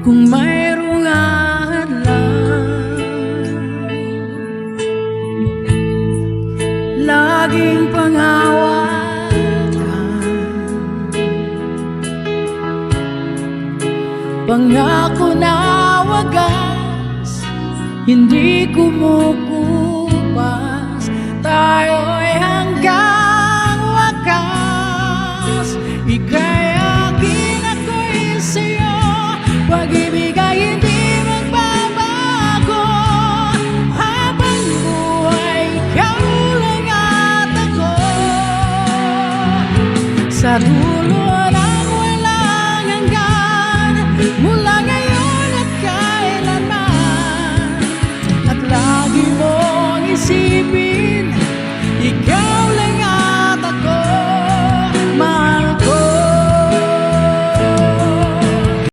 kung mayroong hadlang, laging pangawakan, pangako na wagas, hindi kumukupas, tayo'y hanggang wakas. Ika'y akin, ako'y sa'yo, pag-ibig ay hindi magbabago. Habang buhay, ikaw lang at ako, sa dulo ng walang hanggan.